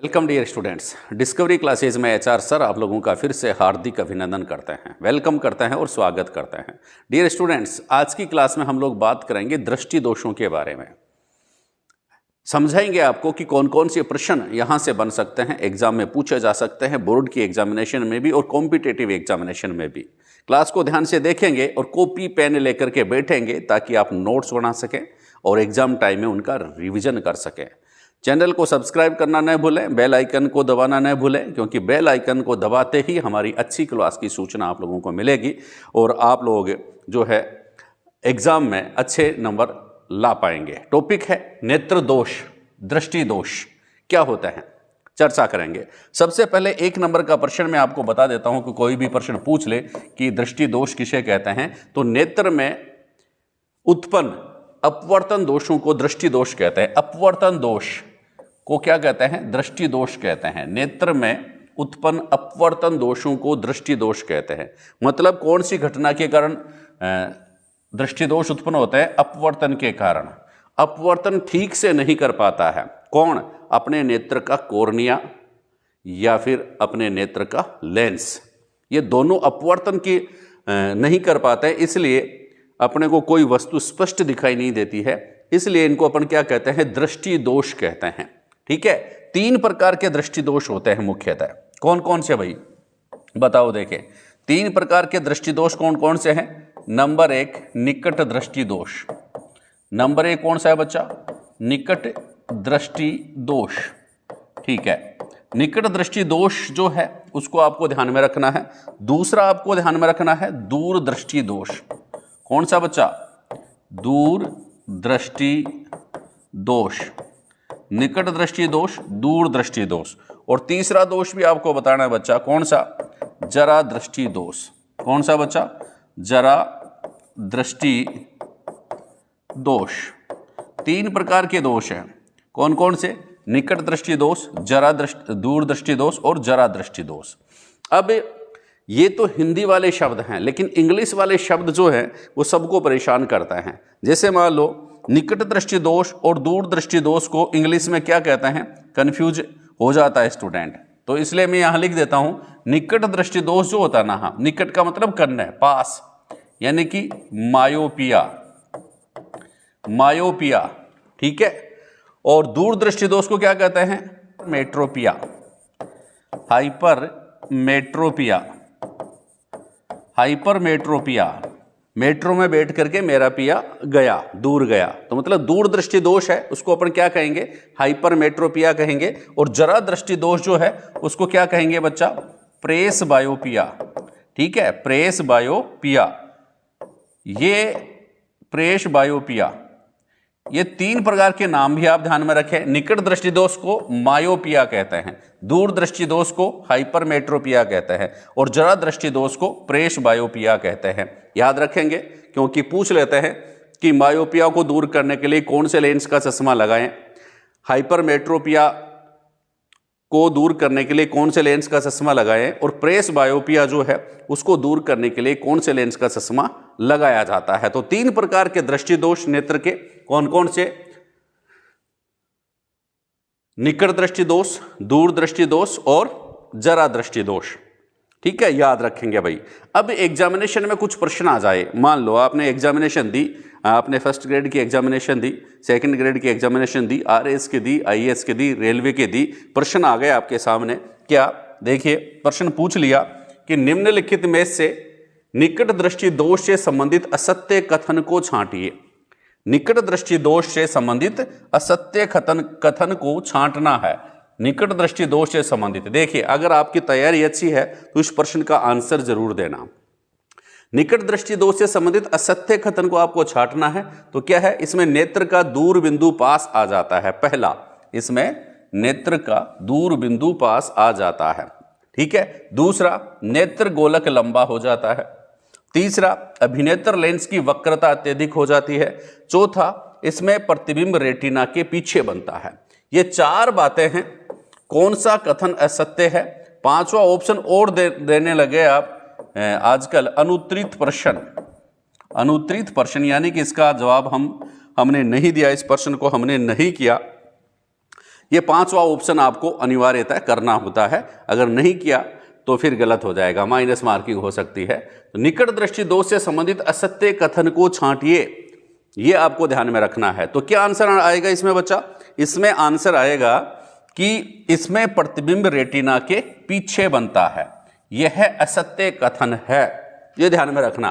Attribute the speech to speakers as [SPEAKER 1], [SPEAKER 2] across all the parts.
[SPEAKER 1] Welcome dear students, discovery classes में HR sir आप लोगों का फिर से हार्दिक अभिनंदन करते हैं, वेलकम करते हैं और स्वागत करते हैं। डियर स्टूडेंट्स, आज की क्लास में हम लोग बात करेंगे दृष्टि दोषों के बारे में। समझाएंगे आपको कि कौन कौन से प्रश्न यहाँ से बन सकते हैं, एग्जाम में पूछे जा सकते हैं, बोर्ड की एग्जामिनेशन में भी और कॉम्पिटेटिव एग्जामिनेशन में भी। क्लास को ध्यान से देखेंगे और कॉपी पेन लेकर के बैठेंगे ताकि आप नोट्स बना सकें और एग्जाम टाइम में उनका रिविजन कर सकें। चैनल को सब्सक्राइब करना न भूलें, बेल आइकन को दबाना न भूलें, क्योंकि बेल आइकन को दबाते ही हमारी अच्छी क्लास की सूचना आप लोगों को मिलेगी और आप लोग जो है एग्जाम में अच्छे नंबर ला पाएंगे। टॉपिक है नेत्र दोष, दृष्टि दोष क्या होता है, चर्चा करेंगे। सबसे पहले 1 नंबर का प्रश्न मैं आपको बता देता हूं कि कोई भी प्रश्न पूछ ले कि दृष्टि दोष किसे कहते हैं, तो नेत्र में उत्पन्न अपवर्तन दोषों को दृष्टि दोष कहते हैं। अपवर्तन दोष को क्या कहते हैं? दृष्टि दोष कहते हैं। नेत्र में उत्पन्न अपवर्तन दोषों को दृष्टि दोष कहते हैं। मतलब कौन सी घटना के कारण दृष्टि दोष उत्पन्न होता है? अपवर्तन के कारण। अपवर्तन ठीक से नहीं कर पाता है कौन? अपने नेत्र का कॉर्निया या फिर अपने नेत्र का लेंस, ये दोनों अपवर्तन की नहीं कर पाते हैं, इसलिए अपने को कोई वस्तु स्पष्ट दिखाई नहीं देती है, इसलिए इनको अपन क्या कहते हैं? दृष्टि दोष कहते हैं। ठीक है, 3 प्रकार के दृष्टि दोष होते हैं मुख्यतः। कौन कौन से भाई बताओ? देखें 3 प्रकार के दृष्टि दोष कौन कौन से हैं? नंबर 1 निकट दृष्टि दोष। नंबर 1 कौन सा है बच्चा? निकट दृष्टि दोष। ठीक है, निकट दृष्टि दोष जो है उसको आपको ध्यान में रखना है। दूसरा आपको ध्यान में रखना है दूर दृष्टि दोष। कौन सा बच्चा? दूर दृष्टि दोष। निकट दृष्टि दोष, दूर दृष्टि दोष। और तीसरा दोष भी आपको बताना है बच्चा, कौन सा? जरा दृष्टि दोष। कौन सा बच्चा? जरा दृष्टि दोष। 3 प्रकार के दोष हैं। कौन कौन से? निकट दृष्टि दोष, जरा दृष्टि, दूर दृष्टि दोष और जरा दृष्टि दोष। अब ये तो हिंदी वाले शब्द हैं, लेकिन इंग्लिश वाले शब्द जो हैं वो सबको परेशान करता है। जैसे मान लो निकट दृष्टि दोष और दूर दृष्टि दोष को इंग्लिश में क्या कहते हैं? कंफ्यूज हो जाता है स्टूडेंट, तो इसलिए मैं यहाँ लिख देता हूँ निकट दृष्टि दोष जो होता है ना, हाँ, निकट का मतलब करना है, पास, यानी कि मायोपिया। मायोपिया, ठीक है। और दूर दृष्टि दोष को क्या कहते हैं? मेट्रोपिया, हाइपर मेट्रोपिया। हाइपर मेट्रोपिया, मेट्रो में बैठ करके मेरा पिया गया, दूर गया, तो मतलब दूर दृष्टि दोष है, उसको अपन क्या कहेंगे? हाइपर मेट्रोपिया कहेंगे। और जरा दृष्टि दोष जो है उसको क्या कहेंगे बच्चा? प्रेस बायोपिया। ठीक है, प्रेस बायोपिया, ये प्रेस बायोपिया, ये 3 प्रकार के नाम भी आप ध्यान में रखें। निकट दृष्टि दोष को मायोपिया कहते हैं, दूर दृष्टि दोष को हाइपरमेट्रोपिया कहते हैं और जरा दृष्टि दोष को प्रेस बायोपिया कहते हैं। याद रखेंगे, क्योंकि पूछ लेते हैं कि मायोपिया को दूर करने के लिए कौन से लेंस का चश्मा लगाएं, हाइपरमेट्रोपिया को दूर करने के लिए कौन से लेंस का चश्मा लगाएं, और प्रेस बायोपिया जो है उसको दूर करने के लिए कौन से लेंस का चश्मा लगाया जाता है। तो 3 प्रकार के दृष्टि दोष नेत्र के कौन कौन से? निकट दृष्टि दोष, दूर दृष्टि दोष और जरा दृष्टि दोष। ठीक है, याद रखेंगे भाई। अब एग्जामिनेशन में कुछ प्रश्न आ जाए, मान लो आपने एग्जामिनेशन दी, आपने फर्स्ट ग्रेड की एग्जामिनेशन दी, सेकंड ग्रेड की एग्जामिनेशन दी, आरएस की दी, आईएएस की दी, रेलवे की दी, प्रश्न आ गए आपके सामने। क्या? देखिए, प्रश्न पूछ लिया कि निम्नलिखित में से निकट दृष्टि दोष से संबंधित असत्य कथन को छांटिए। निकट दृष्टि दोष से संबंधित असत्य कथन को छांटना है। निकट दृष्टि दोष से संबंधित, देखिए अगर आपकी तैयारी अच्छी है तो इस प्रश्न का आंसर जरूर देना। निकट दृष्टि दोष से संबंधित असत्य कथन को आपको छांटना है, तो क्या है? इसमें नेत्र का दूर बिंदु पास आ जाता है। पहला, इसमें नेत्र का दूर बिंदु पास आ जाता है। ठीक है, दूसरा, नेत्र गोलक लंबा हो जाता है। तीसरा, अभिनेत्र लेंस की वक्रता अत्यधिक हो जाती है। चौथा, इसमें प्रतिबिंब रेटिना के पीछे बनता है। ये 4 बातें हैं। कौन सा कथन असत्य है? 5वां ऑप्शन और देने लगे आप आजकल, अनुत्तरित प्रश्न। अनुत्तरित प्रश्न यानी कि इसका जवाब हमने नहीं दिया, इस प्रश्न को हमने नहीं किया, ये पांचवा ऑप्शन आपको अनिवार्यतः करना होता है, अगर नहीं किया तो फिर गलत हो जाएगा, माइनस मार्किंग हो सकती है। तो निकट दृष्टि दोष से संबंधित असत्य कथन को छांटिए, ये आपको ध्यान में रखना है। तो क्या आंसर आएगा इसमें बच्चा? इसमें आंसर आएगा कि इसमें प्रतिबिंब रेटिना के पीछे बनता है, यह असत्य कथन है, ये ध्यान में रखना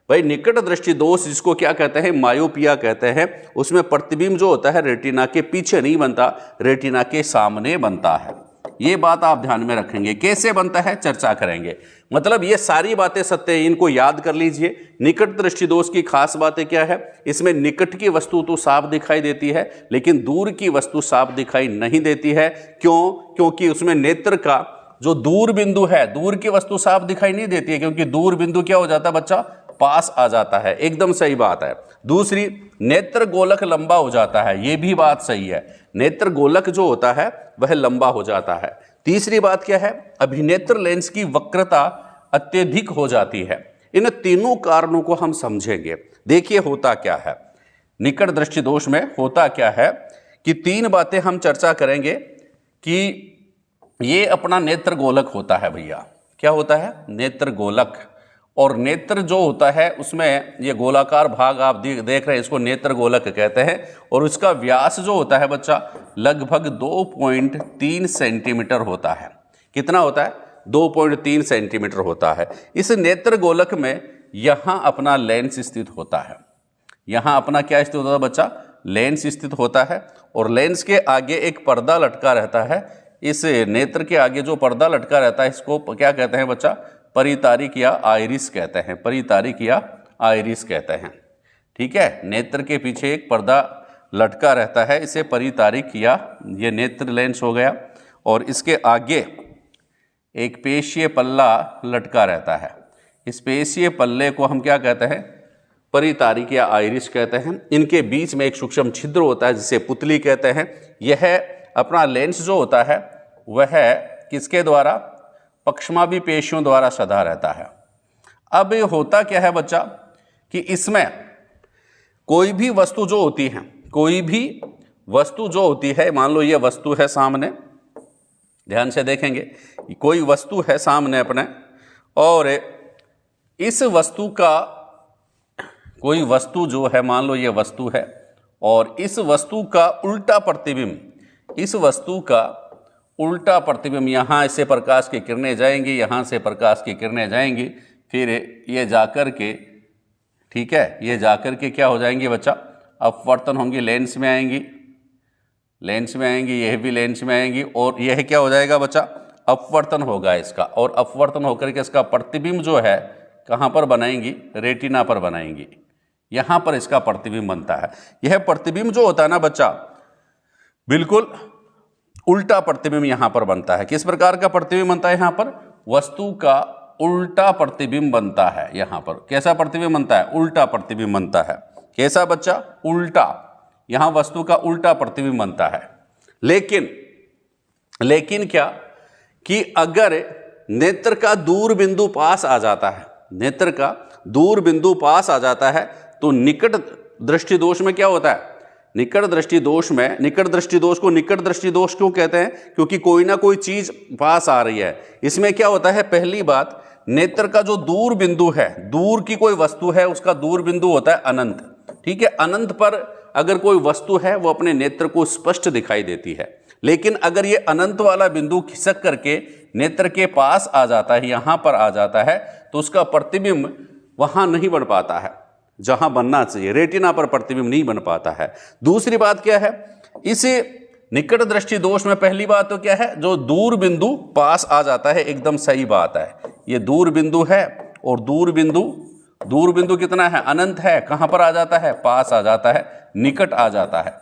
[SPEAKER 1] भाई। निकट दृष्टि दोष जिसको क्या कहते हैं, मायोपिया कहते हैं, उसमें प्रतिबिंब जो होता है रेटिना के पीछे नहीं बनता, रेटिना के सामने बनता है। ये बात आप ध्यान में रखेंगे। कैसे बनता है चर्चा करेंगे, मतलब ये सारी बातें सत्य हैं, इनको याद कर लीजिए। निकट दृष्टि दोष की खास बातें क्या है, इसमें निकट की वस्तु तो साफ दिखाई देती है लेकिन दूर की वस्तु साफ दिखाई नहीं देती है। क्यों? क्योंकि उसमें नेत्र का जो दूर बिंदु है, दूर की वस्तु साफ दिखाई नहीं देती है, क्योंकि दूर बिंदु क्या हो जाता है बच्चा, पास आ जाता है। एकदम सही बात है। दूसरी, नेत्र गोलक लंबा हो जाता है, यह भी बात सही है, नेत्र गोलक जो होता है वह लंबा हो जाता है। तीसरी बात क्या है, अभिनेत्र लेंस की वक्रता अत्यधिक हो जाती है। इन तीनों कारणों को हम समझेंगे। देखिए होता क्या है निकट दृष्टि दोष में, होता क्या है कि तीन बातें हम चर्चा करेंगे कि ये अपना नेत्र गोलक होता है भैया। क्या होता है? नेत्र गोलक। और नेत्र जो होता है उसमें ये गोलाकार भाग आप देख रहे हैं, इसको नेत्र गोलक कहते हैं। और उसका व्यास जो होता है बच्चा लगभग 2.3 सेंटीमीटर होता है। कितना होता है? 2.3 सेंटीमीटर होता है। इस नेत्र गोलक में यहाँ अपना लेंस स्थित होता है। यहाँ अपना क्या स्थित होता है बच्चा? लेंस स्थित होता है। और लेंस के आगे एक पर्दा लटका रहता है। इस नेत्र के आगे जो पर्दा लटका रहता है इसको क्या कहते हैं बच्चा? परितारिक या आइरिस कहते हैं। परितारिक या आइरिस कहते हैं। ठीक है, नेत्र के पीछे एक पर्दा लटका रहता है, इसे परितारिक या ये नेत्र लेंस हो गया। और इसके आगे एक पेशीय पल्ला लटका रहता है। इस पेशीय पल्ले को हम क्या कहते हैं? परितारिक या आइरिस कहते हैं। इनके बीच में एक सूक्ष्म छिद्र होता है जिसे पुतली कहते हैं। यह अपना लेंस जो होता है वह किसके द्वारा? पक्षमाभी पेशियों द्वारा सधा रहता है। अब होता क्या है बच्चा कि इसमें कोई भी वस्तु जो होती है, कोई भी वस्तु जो होती है, मान लो ये वस्तु है सामने, ध्यान से देखेंगे, कोई वस्तु है सामने अपने, और इस वस्तु का कोई वस्तु जो है, मान लो ये वस्तु है, और इस वस्तु का उल्टा प्रतिबिंब, इस वस्तु का उल्टा प्रतिबिंब, यहाँ से प्रकाश की किरणें जाएंगी, यहाँ से प्रकाश की किरणें जाएंगी, फिर ये जाकर के, ठीक है, ये जाकर के क्या हो जाएंगी बच्चा? अपवर्तन होंगी, लेंस में आएंगी, लेंस में आएंगी, यह भी लेंस में आएंगी, और यह क्या हो जाएगा बच्चा? अपवर्तन होगा इसका। और अपवर्तन होकर के इसका प्रतिबिंब जो है कहाँ पर बनाएंगी? रेटिना पर बनाएंगी। यहाँ पर इसका प्रतिबिंब बनता है। यह प्रतिबिंब जो होता है ना बच्चा, बिल्कुल उल्टा प्रतिबिंब यहाँ पर बनता है। किस प्रकार का प्रतिबिंब बनता है? यहाँ पर वस्तु का उल्टा प्रतिबिंब बनता है। यहाँ पर कैसा प्रतिबिंब बनता है? उल्टा प्रतिबिंब बनता है। कैसा बच्चा? उल्टा। यहाँ वस्तु का उल्टा प्रतिबिंब बनता है। लेकिन क्या कि अगर नेत्र का दूर बिंदु पास आ जाता है, नेत्र का दूर बिंदु पास आ जाता है, तो निकट दृष्टि दोष में क्या होता है? निकट दृष्टि दोष में, निकट दृष्टि दोष को निकट दृष्टि दोष क्यों कहते हैं? क्योंकि कोई ना कोई चीज पास आ रही है। इसमें क्या होता है? पहली बात, नेत्र का जो दूर बिंदु है, दूर की कोई वस्तु है, उसका दूर बिंदु होता है अनंत। ठीक है, अनंत पर अगर कोई वस्तु है वो अपने नेत्र को स्पष्ट दिखाई देती है। लेकिन अगर ये अनंत वाला बिंदु खिसक करके नेत्र के पास आ जाता है, यहां पर आ जाता है, तो उसका प्रतिबिंब वहां नहीं बन पाता है जहां बनना चाहिए, रेटिना पर प्रतिबिंब नहीं बन पाता है। दूसरी बात क्या है? इस निकट दृष्टि दोष में पहली बात तो क्या है? जो दूर बिंदु पास आ जाता है, एकदम सही बात है। ये दूर बिंदु है, और दूर बिंदु कितना है? अनंत है। कहां पर आ जाता है? पास आ जाता है, निकट आ जाता है।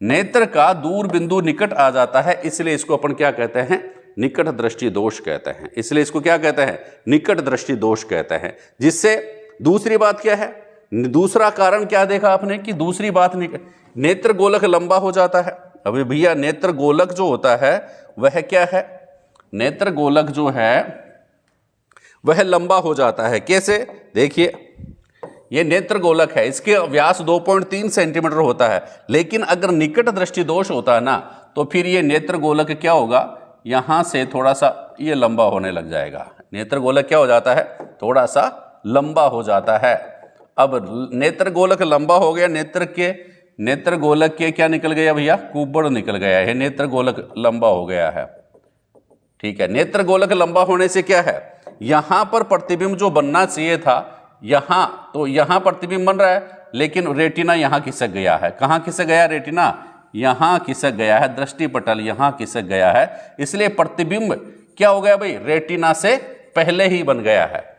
[SPEAKER 1] नेत्र का दूर बिंदु निकट आ जाता है, इसलिए इसको अपन क्या कहते हैं? निकट दृष्टि दोष कहते हैं। इसलिए इसको क्या कहते हैं? निकट दृष्टि दोष कहते हैं। जिससे दूसरी बात क्या है? दूसरा कारण क्या देखा आपने कि दूसरी बात नेत्र गोलक लंबा हो जाता है। अभी भैया नेत्र गोलक जो होता है वह क्या है? नेत्र गोलक जो है वह लंबा हो जाता है। कैसे? देखिए, यह नेत्र गोलक है, इसके व्यास 2.3 सेंटीमीटर होता है। लेकिन अगर निकट दृष्टि दोष होता है ना, तो फिर ये नेत्र गोलक क्या होगा, यहाँ से थोड़ा सा ये लंबा होने लग जाएगा। नेत्र गोलक क्या हो जाता है, थोड़ा सा लंबा हो जाता है। अब नेत्र गोलक लंबा हो गया, नेत्र गोलक के क्या निकल गया भैया, कुब्बड़ निकल गया है, नेत्र गोलक लंबा हो गया है। ठीक है, नेत्र गोलक लंबा होने से क्या है, यहां पर प्रतिबिंब जो बनना चाहिए था यहां, तो यहां प्रतिबिंब बन रहा है, लेकिन रेटिना यहां खिसक गया है। कहां खिसक गया, रेटिना यहां खिसक गया है, दृष्टिपटल यहां खिसक गया है, इसलिए प्रतिबिंब क्या हो गया भाई, रेटिना से पहले ही बन गया है।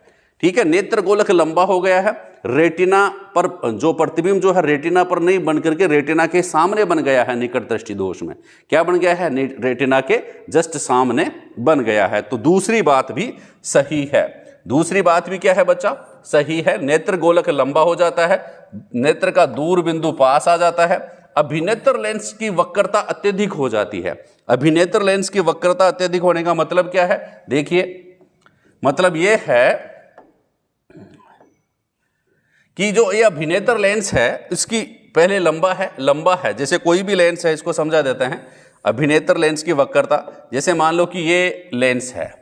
[SPEAKER 1] ठीक है, नेत्र गोलक लंबा हो गया है, रेटिना पर जो प्रतिबिंब जो है रेटिना पर नहीं बन करके रेटिना के सामने बन गया है। निकट दृष्टि दोष में क्या बन गया है, रेटिना के जस्ट सामने बन गया है। तो दूसरी बात भी सही है, दूसरी बात भी क्या है बच्चा, सही है। नेत्र गोलक लंबा हो जाता है, नेत्र का दूर बिंदु पास आ जाता है, अभिनेत्र लेंस की वक्रता अत्यधिक हो जाती है। अभिनेत्र लेंस की वक्रता अत्यधिक होने का मतलब क्या है, देखिए मतलब यह है कि जो ये अभिनेत्र लेंस है इसकी पहले लंबा है, जैसे कोई भी लेंस है, इसको समझा देते हैं। अभिनेत्र लेंस की वक्रता, जैसे मान लो कि ये लेंस है,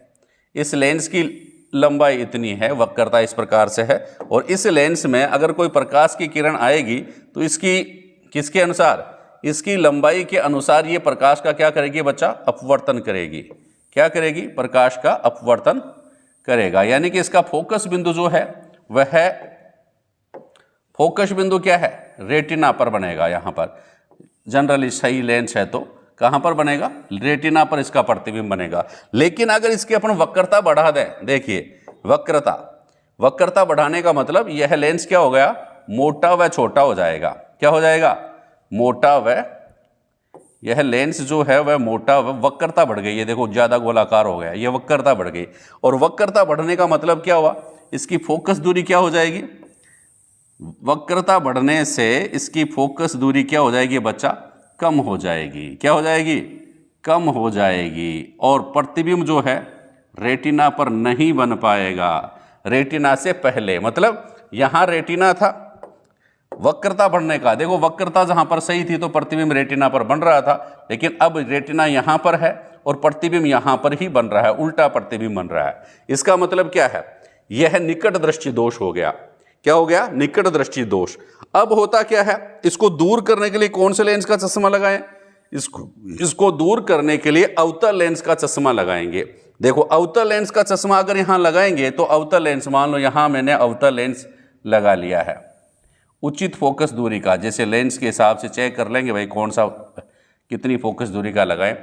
[SPEAKER 1] इस लेंस की लंबाई इतनी है, वक्रता इस प्रकार से है, और इस लेंस में अगर कोई प्रकाश की किरण आएगी तो इसकी किसके अनुसार, इसकी लंबाई के अनुसार ये प्रकाश का क्या करेगी बच्चा, अपवर्तन करेगी। क्या करेगी, प्रकाश का अपवर्तन करेगा। यानी कि इसका फोकस बिंदु जो है वह फोकस बिंदु क्या है, रेटिना पर बनेगा। यहाँ पर जनरली सही लेंस है तो कहाँ पर बनेगा, रेटिना पर इसका प्रतिबिंब बनेगा। लेकिन अगर इसकी अपन वक्रता बढ़ा दें, देखिए वक्रता बढ़ाने का मतलब यह लेंस क्या हो गया, मोटा व छोटा हो जाएगा। क्या हो जाएगा, मोटा व, यह लेंस जो है वह मोटा व वक्रता बढ़ गई है, देखो ज्यादा गोलाकार हो गया, यह वक्रता बढ़ गई। और वक्रता बढ़ने का मतलब क्या हुआ, इसकी फोकस दूरी क्या हो जाएगी, वक्रता बढ़ने से इसकी फोकस दूरी क्या हो जाएगी बच्चा, कम हो जाएगी। क्या हो जाएगी, कम हो जाएगी। और प्रतिबिंब जो है रेटिना पर नहीं बन पाएगा, रेटिना से पहले। मतलब यहां रेटिना था, वक्रता बढ़ने का, देखो वक्रता जहां पर सही थी तो प्रतिबिंब रेटिना पर बन रहा था, लेकिन अब रेटिना यहां पर है और प्रतिबिंब यहां पर ही बन रहा है, उल्टा प्रतिबिंब बन रहा है। इसका मतलब क्या है, यह निकट दृष्टि दोष हो गया। क्या हो गया, निकट दृष्टि दोष। अब होता क्या है, इसको दूर करने के लिए कौन से लेंस का चश्मा लगाएं, इसको दूर करने के लिए अवतल लेंस का चश्मा लगाएंगे। देखो अवतल लेंस का चश्मा अगर यहां लगाएंगे तो अवतल लेंस, मान लो यहां मैंने अवतल लेंस लगा लिया है, उचित फोकस दूरी का, जैसे लेंस के हिसाब से चेक कर लेंगे भाई कौन सा कितनी फोकस दूरी का लगाएं।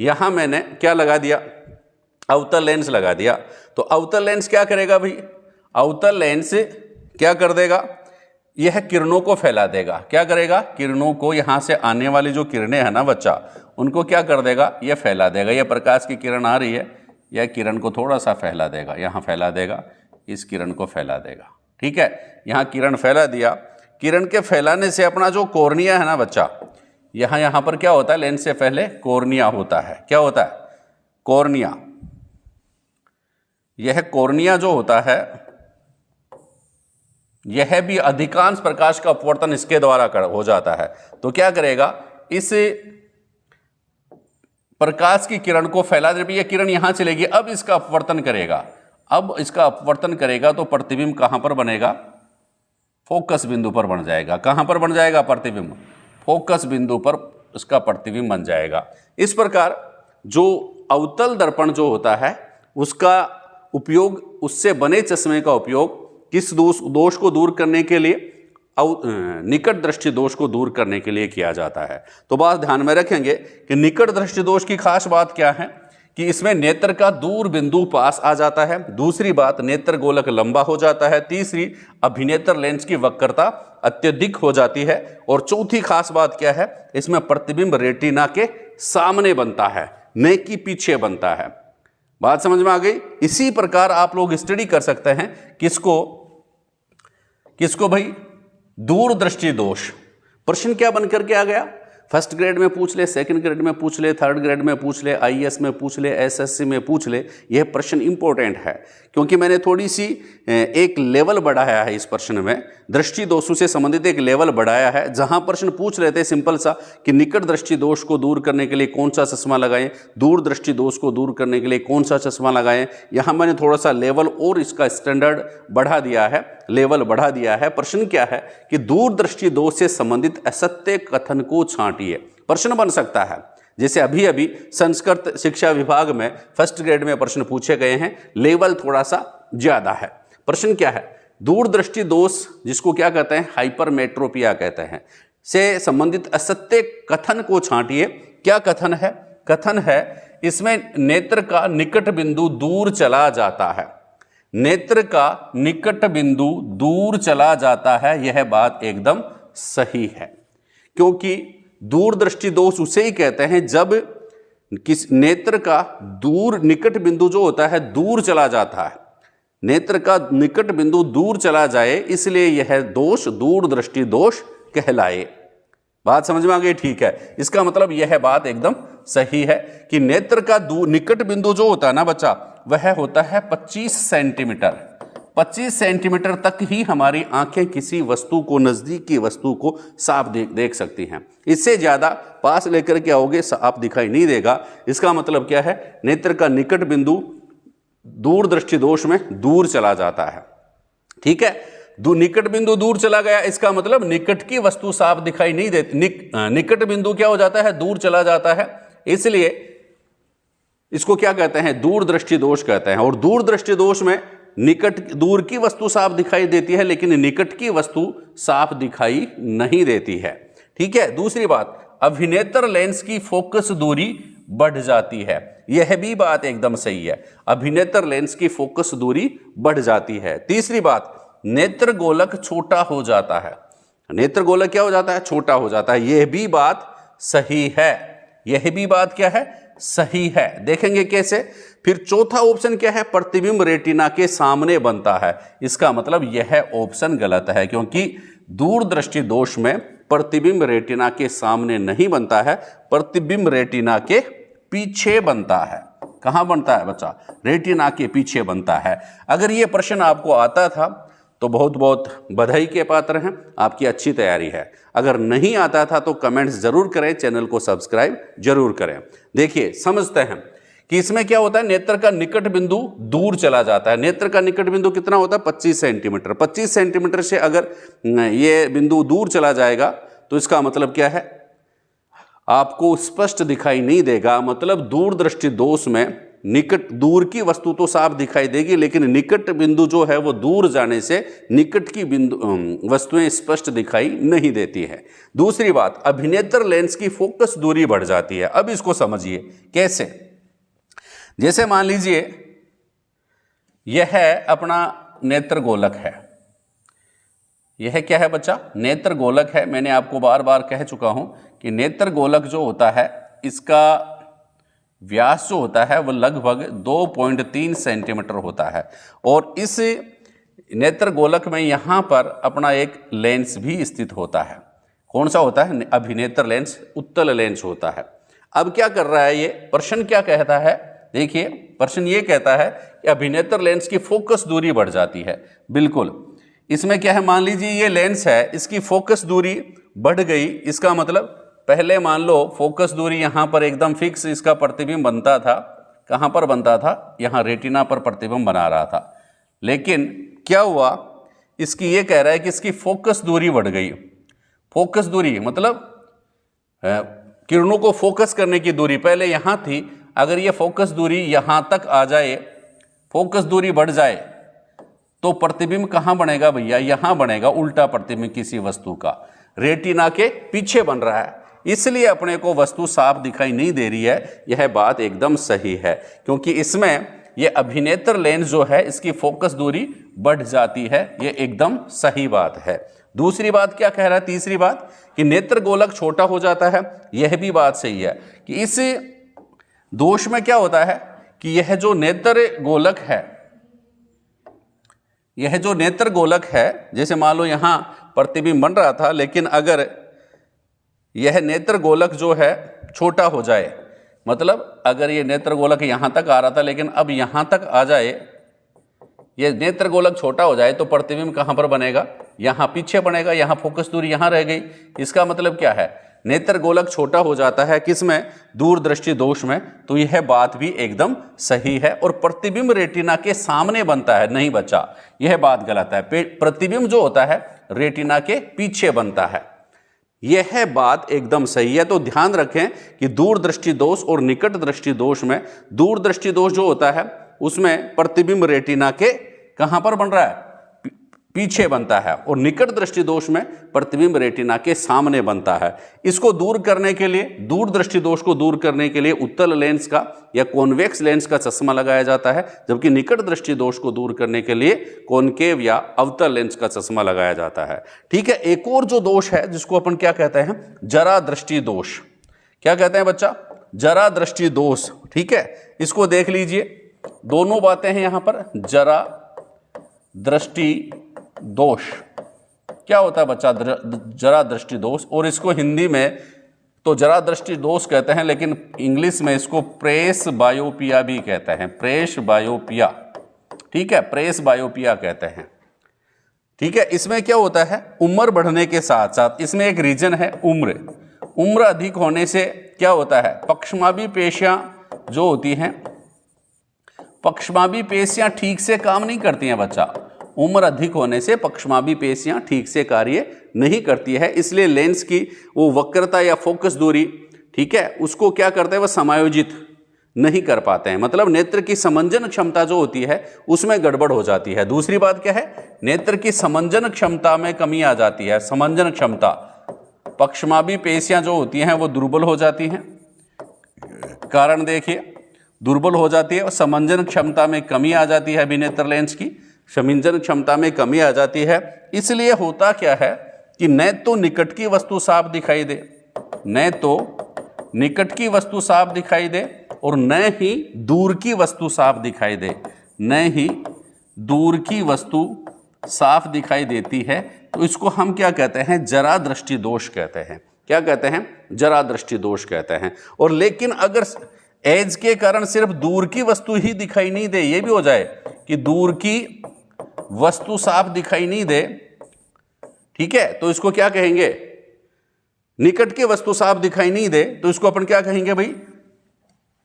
[SPEAKER 1] यहां मैंने क्या लगा दिया, अवतल लेंस लगा दिया। तो अवतल लेंस क्या करेगा भाई, अवतल लेंस क्या कर देगा, यह किरणों को फैला देगा। क्या करेगा, किरणों को, यहां से आने वाली जो किरणें हैं ना बच्चा, उनको क्या कर देगा, यह फैला देगा। यह प्रकाश की किरण आ रही है, यह किरण को थोड़ा सा फैला देगा, यहां फैला देगा, इस किरण को फैला देगा। ठीक है, यहां किरण फैला दिया। किरण के फैलाने से अपना जो कॉर्निया है ना बच्चा, यहां पर क्या होता है, लेंस से पहले कॉर्निया होता है। क्या होता है, कॉर्निया। यह कॉर्निया जो होता है यह भी अधिकांश प्रकाश का अपवर्तन इसके द्वारा हो जाता है। तो क्या करेगा, इस प्रकाश की किरण को फैला दे, यह किरण यहां चलेगी, अब इसका अपवर्तन करेगा। अब इसका अपवर्तन करेगा तो प्रतिबिंब कहां पर बनेगा, फोकस बिंदु पर बन जाएगा। कहां पर बन जाएगा प्रतिबिंब, फोकस बिंदु पर उसका प्रतिबिंब बन जाएगा। इस प्रकार जो अवतल दर्पण जो होता है उसका उपयोग, उससे बने चश्मे का उपयोग किस दोष को दूर करने के लिए, निकट दृष्टि दोष को दूर करने के लिए किया जाता है। तो बात ध्यान में रखेंगे कि निकट दृष्टि दोष की खास बात क्या है कि इसमें नेत्र का दूर बिंदु पास आ जाता है। दूसरी बात, नेत्र गोलक लंबा हो जाता है। तीसरी, अभिनेत्र लेंस की वक्रता अत्यधिक हो जाती है। और चौथी खास बात क्या है, इसमें प्रतिबिंब रेटिना के सामने बनता है, न कि पीछे बनता है। बात समझ में आ गई। इसी प्रकार आप लोग स्टडी कर सकते हैं किसको भाई, दूरदृष्टि दोष। प्रश्न क्या बनकर के आ गया, फर्स्ट ग्रेड में पूछ ले, सेकंड ग्रेड में पूछ ले, थर्ड ग्रेड में पूछ ले, आईएएस में पूछ ले, एसएससी में पूछ ले, यह प्रश्न इंपॉर्टेंट है क्योंकि मैंने थोड़ी सी एक लेवल बढ़ाया है इस प्रश्न में, दृष्टि दोषों से संबंधित एक लेवल बढ़ाया है। जहां प्रश्न पूछ रहे थे सिंपल सा कि निकट दृष्टि दोष को दूर करने के लिए कौन सा चश्मा लगाएं, दूर दृष्टि दोष को दूर करने के लिए कौन सा चश्मा लगाएं, यहां मैंने थोड़ा सा लेवल और इसका स्टैंडर्ड बढ़ा दिया है, लेवल बढ़ा दिया है। प्रश्न क्या है कि दूर दृष्टि दोष से संबंधित असत्य कथन को छांटिए। प्रश्न बन सकता है, जैसे अभी अभी संस्कृत शिक्षा विभाग में फर्स्ट ग्रेड में प्रश्न पूछे गए हैं, लेवल थोड़ा सा ज्यादा है। प्रश्न क्या है, दूरदृष्टि दोष जिसको क्या कहते हैं, हाइपरमेट्रोपिया कहते हैं, से संबंधित असत्य कथन को छांटिए। क्या कथन है? कथन है इसमें नेत्र का निकट बिंदु दूर चला जाता है, नेत्र का निकट बिंदु दूर चला जाता है। यह बात एकदम सही है क्योंकि दूरदृष्टि दोष उसे ही कहते हैं जब किस नेत्र का दूर निकट बिंदु जो होता है दूर चला जाता है, नेत्र का निकट बिंदु दूर चला जाए, इसलिए यह दोष दूरदृष्टि दोष कहलाए। बात समझ में आ गई? ठीक है, इसका मतलब यह बात एकदम सही है कि नेत्र का निकट बिंदु जो होता है ना बच्चा, वह होता है 25 सेंटीमीटर। 25 सेंटीमीटर तक ही हमारी आंखें किसी वस्तु को, नजदीक की वस्तु को साफ देख सकती हैं। इससे ज्यादा पास लेकर के आओगे साफ दिखाई नहीं देगा। इसका मतलब क्या है, नेत्र का निकट बिंदु दूर दृष्टि दोष में दूर चला जाता है। ठीक है, निकट बिंदु दूर चला गया, इसका मतलब निकट की वस्तु साफ दिखाई नहीं देती। निकट बिंदु क्या हो जाता है, दूर चला जाता है, इसलिए इसको क्या कहते हैं, दूरदृष्टि दोष कहते हैं। और दूरदृष्टि दोष में निकट दूर की वस्तु साफ दिखाई देती है लेकिन निकट की वस्तु साफ दिखाई नहीं देती है। ठीक है, दूसरी बात, अभिनेत्र लेंस की फोकस दूरी बढ़ जाती है। यह भी बात एकदम सही है, अभिनेत्र लेंस की फोकस दूरी बढ़ जाती है। तीसरी बात, नेत्र गोलक छोटा हो जाता है। नेत्र गोलक क्या हो जाता है, छोटा हो जाता है। यह भी बात सही है, यह भी बात क्या है, सही है। देखेंगे कैसे। फिर चौथा ऑप्शन क्या है, प्रतिबिंब रेटिना के सामने बनता है। इसका मतलब यह ऑप्शन गलत है क्योंकि दूरदृष्टि दोष में प्रतिबिंब रेटिना के सामने नहीं बनता है, प्रतिबिंब रेटिना के पीछे बनता है। कहां बनता है बच्चा, रेटिना के पीछे बनता है। अगर यह प्रश्न आपको आता था तो बहुत बहुत बधाई के पात्र हैं, आपकी अच्छी तैयारी है। अगर नहीं आता था तो कमेंट्स जरूर करें, चैनल को सब्सक्राइब जरूर करें। देखिए समझते हैं कि इसमें क्या होता है, नेत्र का निकट बिंदु दूर चला जाता है। नेत्र का निकट बिंदु कितना होता है, 25 सेंटीमीटर। 25 सेंटीमीटर से अगर ये बिंदु दूर चला जाएगा तो इसका मतलब क्या है, आपको स्पष्ट दिखाई नहीं देगा। मतलब दूरदृष्टि दोष में निकट, दूर की वस्तु तो साफ दिखाई देगी लेकिन निकट बिंदु जो है वो दूर जाने से निकट की बिंदु वस्तुएं स्पष्ट दिखाई नहीं देती है। दूसरी बात, अभिनेत्र लेंस की फोकस दूरी बढ़ जाती है। अब इसको समझिए कैसे। जैसे मान लीजिए यह अपना नेत्र गोलक है, यह क्या है बच्चा, नेत्र गोलक है। मैंने आपको बार बार कह चुका हूं कि नेत्र गोलक जो होता है इसका व्यास जो होता है वो लगभग 2.3 सेंटीमीटर होता है। और इस नेत्र गोलक में यहाँ पर अपना एक लेंस भी स्थित होता है। कौन सा होता है, अभिनेत्र लेंस, उत्तल लेंस होता है। अब क्या कर रहा है ये प्रश्न, क्या कहता है, देखिए प्रश्न ये कहता है कि अभिनेत्र लेंस की फोकस दूरी बढ़ जाती है। बिल्कुल, इसमें क्या है, मान लीजिए ये लेंस है, इसकी फोकस दूरी बढ़ गई। इसका मतलब पहले मान लो फोकस दूरी यहां पर एकदम फिक्स इसका प्रतिबिंब बनता था। कहां पर बनता था, यहां रेटिना पर प्रतिबिंब बना रहा था। लेकिन क्या हुआ, इसकी ये कह रहा है कि इसकी फोकस दूरी बढ़ गई। फोकस दूरी मतलब किरणों को फोकस करने की दूरी पहले यहां थी, अगर ये फोकस दूरी यहां तक आ जाए, फोकस दूरी बढ़ जाए तो प्रतिबिंब कहां बनेगा भैया, यहां बनेगा। उल्टा प्रतिबिंब किसी वस्तु का रेटिना के पीछे बन रहा है, इसलिए अपने को वस्तु साफ दिखाई नहीं दे रही है। यह बात एकदम सही है क्योंकि इसमें यह अभिनेत्र लेंस जो है इसकी फोकस दूरी बढ़ जाती है। यह एकदम सही बात है। दूसरी बात क्या कह रहा है, तीसरी बात कि नेत्र गोलक छोटा हो जाता है। यह भी बात सही है कि इस दोष में क्या होता है कि यह जो नेत्र गोलक है, यह जो नेत्र गोलक है, जैसे मान लो यहां प्रतिबिंब बन रहा था लेकिन अगर यह नेत्र गोलक जो है छोटा हो जाए, मतलब अगर ये नेत्र गोलक यहां तक आ रहा था लेकिन अब यहां तक आ जाए, ये नेत्र गोलक छोटा हो जाए तो प्रतिबिंब कहां पर बनेगा, यहां पीछे बनेगा, यहां फोकस दूरी यहां रह गई। इसका मतलब क्या है, नेत्र गोलक छोटा हो जाता है किसमें, दूरदृष्टि दोष में। तो यह बात भी एकदम सही है। और प्रतिबिंब रेटिना के सामने बनता है, नहीं बच्चा, यह बात गलत है। प्रतिबिंब जो होता है रेटिना के पीछे बनता है, यह बात एकदम सही है। तो ध्यान रखें कि दूरदृष्टि दोष और निकट दृष्टि दोष में, दूरदृष्टि दोष जो होता है उसमें प्रतिबिंब रेटिना के कहां पर बन रहा है, पीछे बनता है, और निकट दृष्टि दोष में प्रतिबिंब रेटिना के सामने बनता है। इसको दूर करने के लिए, दूरदृष्टि दोष को दूर करने के लिए उत्तल लेंस का या कॉन्वेक्स लेंस का चश्मा लगाया जाता है, जबकि निकट दृष्टि दोष को दूर करने के लिए कॉनकेव या अवतल लेंस का चश्मा लगाया जाता है। ठीक है। एक और जो दोष है जिसको अपन क्या कहते हैं, जरा दृष्टि दोष। क्या कहते हैं बच्चा, जरा दृष्टि दोष। ठीक है, इसको देख लीजिए, दोनों बातें हैं यहां पर। जरा दृष्टि दोष क्या होता है बच्चा, जरा दृष्टि दोष, और इसको हिंदी में तो जरा दृष्टि दोष कहते हैं, लेकिन इंग्लिश में इसको प्रेस बायोपिया भी कहते हैं, प्रेस बायोपिया। ठीक है, प्रेस बायोपिया कहते हैं। ठीक है, इसमें क्या होता है, उम्र बढ़ने के साथ साथ इसमें एक रीजन है उम्र अधिक होने से क्या होता है, पक्षमाभी पेशियां जो होती हैं, पक्षमाभी पेशियां ठीक से काम नहीं करती हैं बच्चा। उम्र अधिक होने से पक्षमाभी पेशियां ठीक से कार्य नहीं करती है, इसलिए लेंस की वो वक्रता या फोकस दूरी, ठीक है, उसको क्या करते हैं, वह समायोजित नहीं कर पाते हैं। मतलब नेत्र की समंजन क्षमता जो होती है उसमें गड़बड़ हो जाती है। दूसरी बात क्या है, नेत्र की समंजन क्षमता में कमी आ जाती है। समंजन क्षमता, पक्षमाभी पेशियां जो होती हैं वो दुर्बल हो जाती हैं। कारण देखिए, दुर्बल हो जाती है और समंजन क्षमता में कमी आ जाती है। अभिनेत्र लेंस की समंजन क्षमता में कमी आ जाती है। इसलिए होता क्या है कि न तो निकट की वस्तु साफ दिखाई दे, न तो निकट की वस्तु साफ दिखाई दे, और न ही दूर की वस्तु साफ दिखाई दे, न ही दूर की वस्तु साफ दिखाई देती है। तो इसको हम क्या कहते हैं, जरा दृष्टि दोष कहते हैं। क्या कहते हैं, जरा दृष्टि दोष कहते हैं। और लेकिन अगर एज के कारण सिर्फ दूर की वस्तु ही दिखाई नहीं दे, ये भी हो जाए कि दूर की वस्तु साफ दिखाई नहीं दे, ठीक है, तो इसको क्या कहेंगे, निकट की वस्तु साफ दिखाई नहीं दे, तो इसको अपन क्या कहेंगे भाई,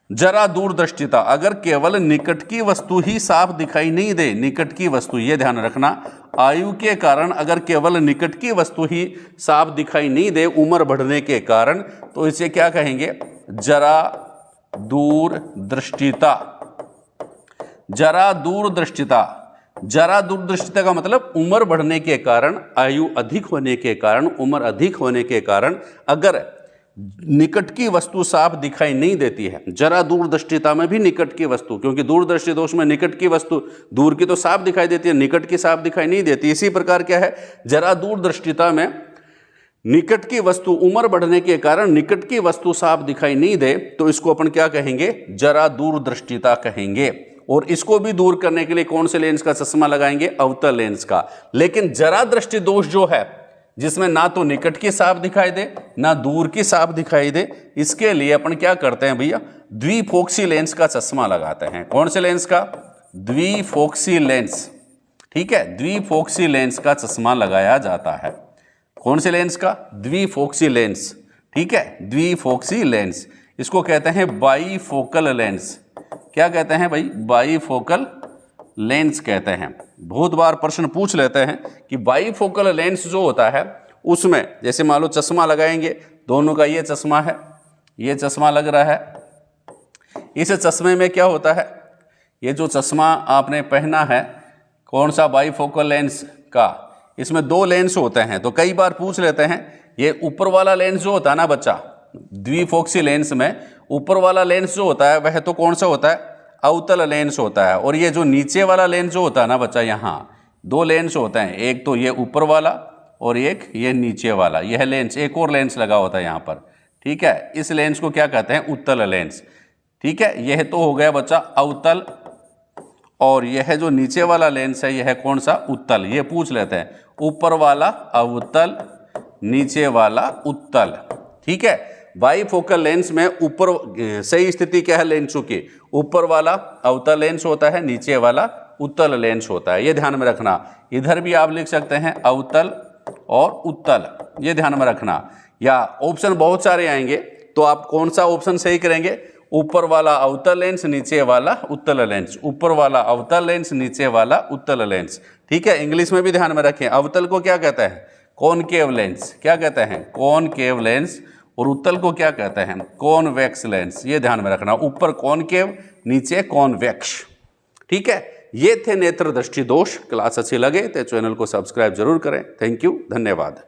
[SPEAKER 1] जरा दूरदृष्टिता। अगर केवल निकट की वस्तु ही साफ दिखाई नहीं दे, निकट की वस्तु, ये ध्यान रखना, आयु के कारण अगर केवल निकट की वस्तु ही साफ दिखाई नहीं दे उम्र बढ़ने के कारण, तो इसे क्या कहेंगे, जरा दूरदृष्टिता। जरा दूरदृष्टिता, जरा दूरदृष्टिता का मतलब उम्र बढ़ने के कारण, आयु अधिक होने के कारण, उम्र अधिक होने के कारण अगर निकट की वस्तु साफ दिखाई नहीं देती है। जरा दूरदृष्टिता में भी निकट की वस्तु, क्योंकि दूरदृष्टि दोष में निकट की वस्तु, दूर की तो साफ दिखाई देती है, निकट की साफ दिखाई नहीं देती। इसी प्रकार क्या है, जरा दूरदृष्टिता में निकट की वस्तु उम्र बढ़ने के कारण निकट की वस्तु साफ दिखाई नहीं दे, तो इसको अपन क्या कहेंगे, जरा दूरदृष्टिता कहेंगे। और इसको भी दूर करने के लिए कौन से लेंस का चश्मा लगाएंगे, अवतल लेंस का। लेकिन जरा दृष्टि दोष जो है, जिसमें ना तो निकट की साफ दिखाई दे ना दूर की साफ दिखाई दे, इसके लिए अपन क्या करते हैं भैया, द्विफोक्सी लेंस का चश्मा लगाते हैं। कौन से लेंस का, द्विफोक्सी लेंस। ठीक है, द्विफोक्सी लेंस का चश्मा लगाया जाता है। कौन से लेंस का, द्विफोक्सी लेंस। ठीक है, द्विफोक्सी लेंस, इसको कहते हैं बाईफोकल लेंस। क्या कहते हैं भाई, बाईफोकल लेंस कहते हैं। बहुत बार प्रश्न पूछ लेते हैं कि बाईफोकल लेंस जो होता है उसमें, जैसे मान लो चश्मा लगाएंगे, दोनों का ये चश्मा है, ये चश्मा लग रहा है। इस चश्मे में क्या होता है, ये जो चश्मा आपने पहना है, कौन सा, बाईफोकल लेंस का, इसमें दो लेंस होते हैं। तो कई बार पूछ लेते हैं, ये ऊपर वाला लेंस जो होता है ना बच्चा, द्विफोक्सी लेंस में ऊपर वाला लेंस जो होता है वह तो कौन सा होता है, अवतल लेंस होता है। और ये जो नीचे वाला लेंस जो होता है ना बच्चा, यहाँ दो लेंस होते हैं, एक तो ये ऊपर वाला और एक ये नीचे वाला। यह लेंस, एक और लेंस लगा होता है यहाँ पर। ठीक है, इस लेंस को क्या कहते हैं, उत्तल लेंस। ठीक है, यह तो हो गया बच्चा अवतल, और यह जो नीचे वाला लेंस है यह कौन सा, उत्तल। ये पूछ लेते हैं, ऊपर वाला अवतल, नीचे वाला उत्तल। ठीक है। बाईफोकल लेंस में ऊपर सही स्थिति क्या है लेंसों की, ऊपर वाला अवतल लेंस होता है, नीचे वाला उत्तल लेंस होता है, ये ध्यान में रखना। इधर भी आप लिख सकते हैं अवतल और उत्तल, ये ध्यान में रखना। या ऑप्शन बहुत सारे आएंगे तो आप कौन सा ऑप्शन सही करेंगे, ऊपर वाला अवतल लेंस, नीचे वाला उत्तल लेंस, ऊपर वाला अवतल लेंस, नीचे वाला उत्तल लेंस। ठीक है, इंग्लिश में भी ध्यान में रखें, अवतल को क्या कहते हैं, कॉनकेव लेंस, क्या कहते हैं, कॉनकेव लेंस, और उत्तल को क्या कहते हैं, कॉन्वेक्स लेंस, ये ध्यान में रखना, ऊपर कॉनकेव, नीचे कॉन्वेक्स। ठीक है, ये थे नेत्र दृष्टि दोष। क्लास अच्छी लगे तो चैनल को सब्सक्राइब जरूर करें। थैंक यू, धन्यवाद।